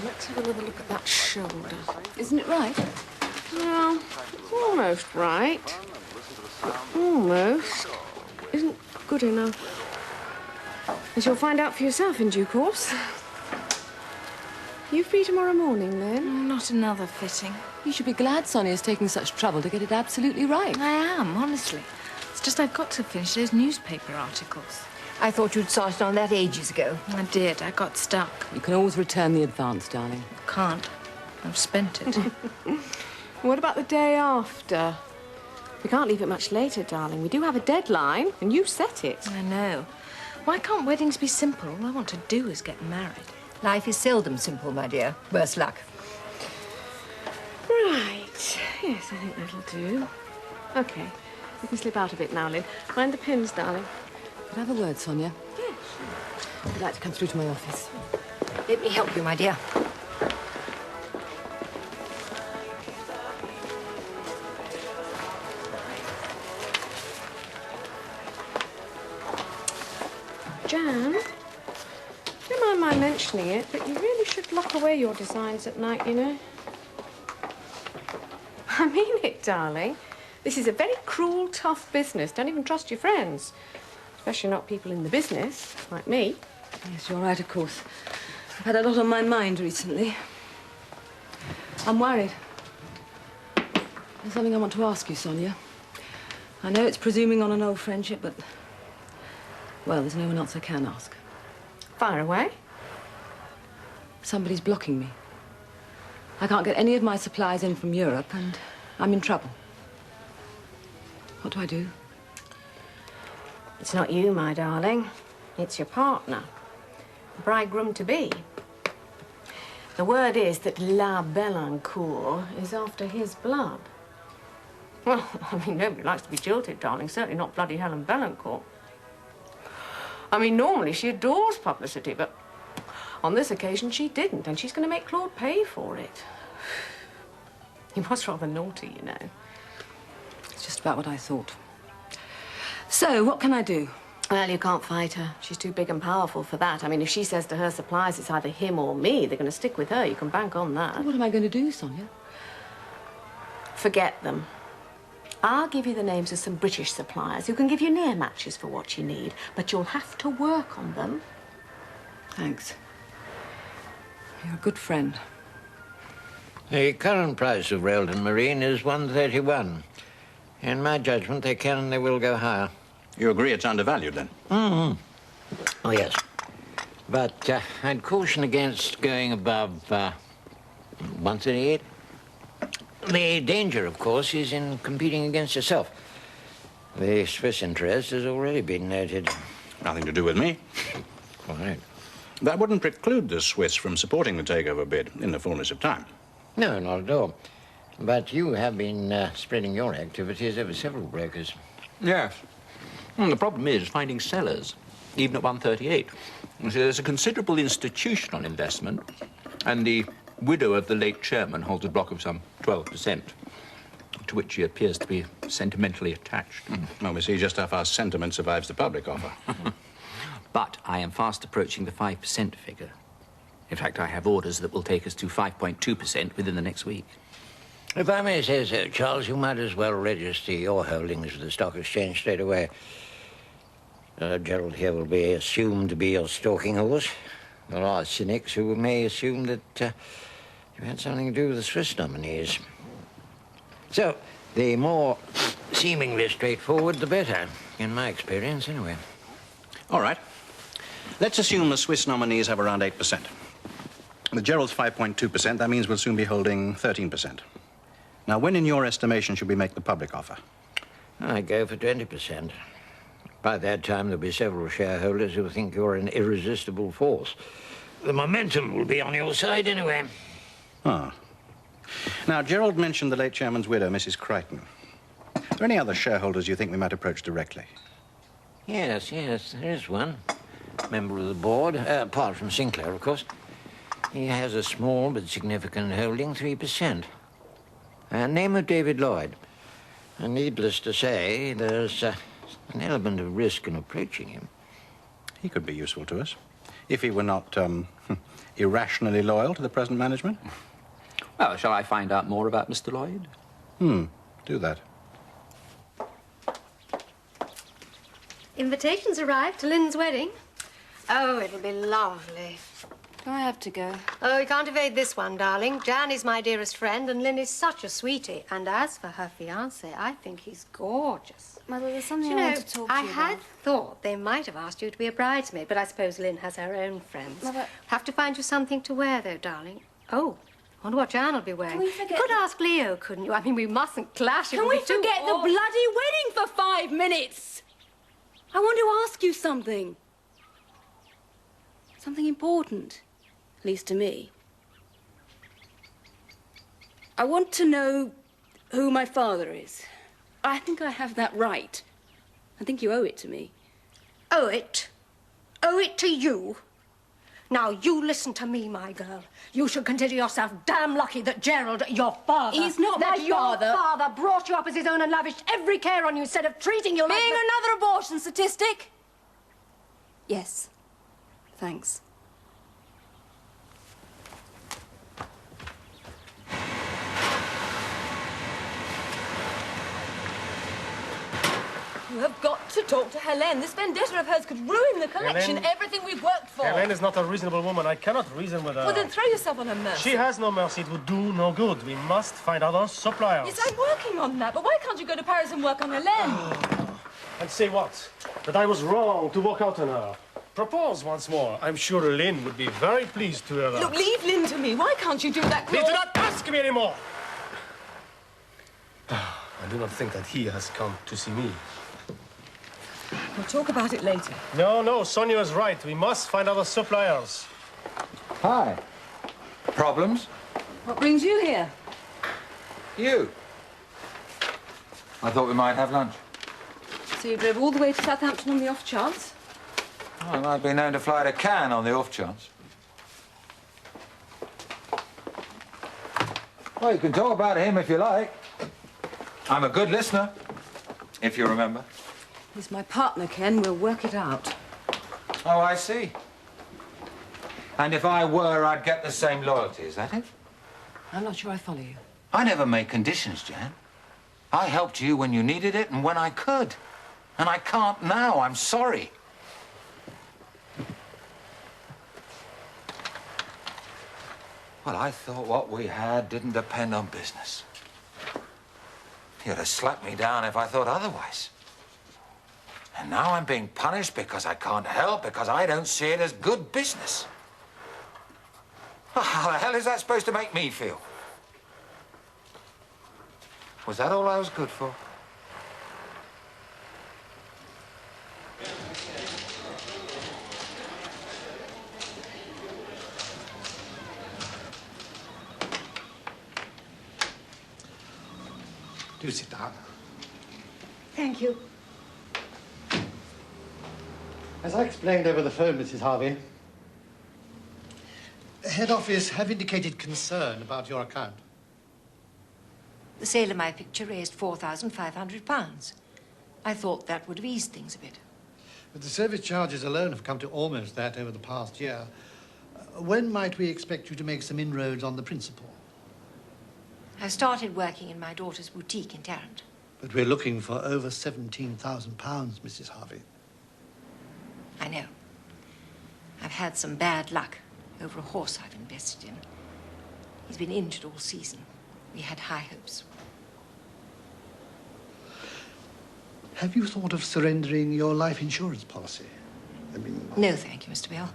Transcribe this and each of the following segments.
Let's have another look at that shoulder. Isn't it right? Well, it's almost right. But almost isn't good enough. As you'll find out for yourself in due course. You free tomorrow morning, then? Not another fitting. You should be glad Sonia's taking such trouble to get it absolutely right. I am, honestly. It's just I've got to finish those newspaper articles. I thought you'd started on that ages ago. I did. I got stuck. You can always return the advance, darling. Can't. I've spent it. What about the day after? We can't leave it much later, darling. We do have a deadline, and you set it. I know. Why can't weddings be simple? All I want to do is get married. Life is seldom simple, my dear. Worse luck. Right. Yes, I think that'll do. OK. You can slip out of it now, Lynn. Mind the pins, darling. Could I have a word, Sonia? Yes. I'd like to come through to my office. Let me help you, my dear. Jan, don't mind my mentioning it, but you really should lock away your designs at night, you know. I mean it, darling. This is a very cruel, tough business. Don't even trust your friends. Especially not people in the business, like me. Yes, you're right, of course. I've had a lot on my mind recently. I'm worried. There's something I want to ask you, Sonia. I know it's presuming on an old friendship, but... well, there's no one else I can ask. Fire away. Somebody's blocking me. I can't get any of my supplies in from Europe, and I'm in trouble. What do I do? It's not you, my darling. It's your partner. The bridegroom-to-be. The word is that La Belancourt is after his blood. Well, I mean, nobody likes to be jilted, darling. Certainly not bloody Helen Belancourt. I mean, normally she adores publicity, but on this occasion she didn't, and she's going to make Claude pay for it. He was rather naughty, you know. It's just about what I thought. So, what can I do? Well, you can't fight her. She's too big and powerful for that. I mean, if she says to her suppliers it's either him or me, they're going to stick with her. You can bank on that. What am I going to do, Sonia? Forget them. I'll give you the names of some British suppliers who can give you near matches for what you need, but you'll have to work on them. Thanks. You're a good friend. The current price of Railton Marine is $131. In my judgment, they can and they will go higher. You agree it's undervalued, then? Mm-hmm. Oh, yes. But I'd caution against going above 138. The danger, of course, is in competing against yourself. The Swiss interest has already been noted. Nothing to do with me. Quite. That wouldn't preclude the Swiss from supporting the takeover bid in the fullness of time. No, not at all. But you have been spreading your activities over several brokers. Yes. The problem is finding sellers, even at 138. You see, there's a considerable institutional investment, and the widow of the late chairman holds a block of some 12%, to which she appears to be sentimentally attached. Well, we see just how far sentiment survives the public offer. But I am fast approaching the 5% figure. In fact, I have orders that will take us to 5.2% within the next week. If I may say so, Charles, you might as well register your holdings with the stock exchange straight away. Gerald here will be assumed to be your stalking horse. There are cynics who may assume that you had something to do with the Swiss nominees. So, the more seemingly straightforward, the better, in my experience, anyway. All right. Let's assume the Swiss nominees have around 8%. With Gerald's 5.2%, that means we'll soon be holding 13%. Now, when, in your estimation, should we make the public offer? I go for 20%. By that time, there'll be several shareholders who think you're an irresistible force. The momentum will be on your side anyway. Ah. Now, Gerald mentioned the late chairman's widow, Mrs. Crichton. Are there any other shareholders you think we might approach directly? Yes, there is one. Member of the board, apart from Sinclair, of course. He has a small but significant holding, 3%. Name of David Lloyd. And needless to say, there's an element of risk in approaching him. He could be useful to us. If he were not irrationally loyal to the present management? Well, shall I find out more about Mr. Lloyd? Do that. Invitations arrived to Lynn's wedding. Oh, it'll be lovely. Do I have to go? Oh, you can't evade this one, darling. Jan is my dearest friend, and Lynn is such a sweetie. And as for her fiancé, I think he's gorgeous. Mother, there's something You I know, want to talk to I you about. had thought they might have asked you to be a bridesmaid, but I suppose Lynn has her own friends. Mother- Have to find you something to wear, though, darling. Oh, I wonder what Jan will be wearing. Can we forget You could ask Leo, couldn't you? I mean, we mustn't clash. It Can would we be too forget the awful. bloody wedding for 5 minutes? I want to ask you something. Something important, at least to me. I want to know who my father is. I think I have that right. I think you owe it to me. Owe it? Owe it to you? Now, you listen to me, my girl. You should consider yourself damn lucky that Gerald, your father... He's not my father. Your father brought you up as his own and lavished every care on you instead of treating you like... Being another abortion statistic? Yes. Thanks. You have got to talk to Helene. This vendetta of hers could ruin the collection, Helene- everything we've worked for. Helene is not a reasonable woman. I cannot reason with her. Well, then throw yourself on her mercy. She has no mercy. It would do no good. We must find other suppliers. Yes, I'm working on that, but why can't you go to Paris and work on Helene? And say what? That I was wrong to walk out on her. Propose once more. I'm sure Lynn would be very pleased to hear that. Look, leave Lynn to me. Why can't you do that, Please Claude? do not ask me anymore. I do not think that he has come to see me. We'll talk about it later. No, Sonia is right. We must find other suppliers. Hi. Problems? What brings you here? You. I thought we might have lunch. So you drove all the way to Southampton on the off chance? I might be known to fly to Cannes on the off chance. Well, you can talk about him if you like. I'm a good listener, if you remember. He's my partner, Ken. We'll work it out. Oh, I see. And if I were, I'd get the same loyalty, is that it? I'm not sure I follow you. I never made conditions, Jan. I helped you when you needed it and when I could. And I can't now. I'm sorry. Well, I thought what we had didn't depend on business. You'd have slapped me down if I thought otherwise. And now I'm being punished because I can't help, because I don't see it as good business. Well, how the hell is that supposed to make me feel? Was that all I was good for? Do sit down. Thank you. As I explained over the phone, Mrs. Harvey, the head office have indicated concern about your account. The sale of my picture raised £4,500. I thought that would have eased things a bit. But the service charges alone have come to almost that over the past year. When might we expect you to make some inroads on the principal? I started working in my daughter's boutique in Tarrant. But we're looking for over £17,000, Mrs. Harvey. I know. I've had some bad luck over a horse I've invested in. He's been injured all season. We had high hopes. Have you thought of surrendering your life insurance policy? I mean... No, thank you, Mr. Bell.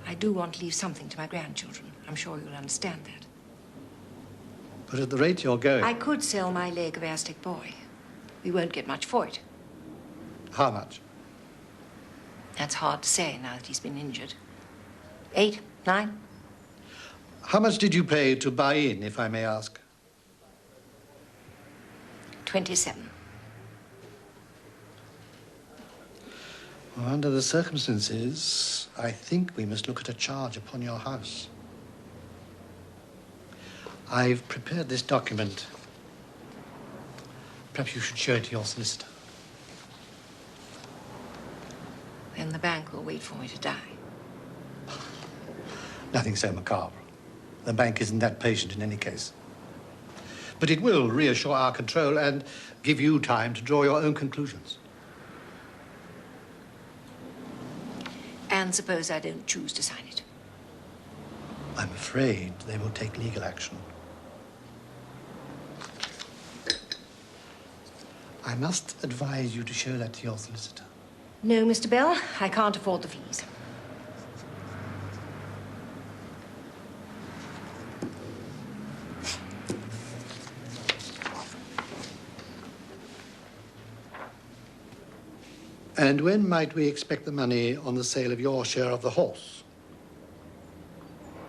I do want to leave something to my grandchildren. I'm sure you'll understand that. But at the rate you're going... I could sell my leg of Aztec Boy. We won't get much for it. How much? That's hard to say now that he's been injured. 8, 9? How much did you pay to buy in, if I may ask? 27. Well, under the circumstances, I think we must look at a charge upon your house. I've prepared this document. Perhaps you should show it to your solicitor. Then the bank will wait for me to die. Nothing so macabre. The bank isn't that patient in any case. But it will reassure our control and give you time to draw your own conclusions. And suppose I don't choose to sign it? I'm afraid they will take legal action. I must advise you to show that to your solicitor. No, Mr. Bell, I can't afford the fees. And when might we expect the money on the sale of your share of the horse?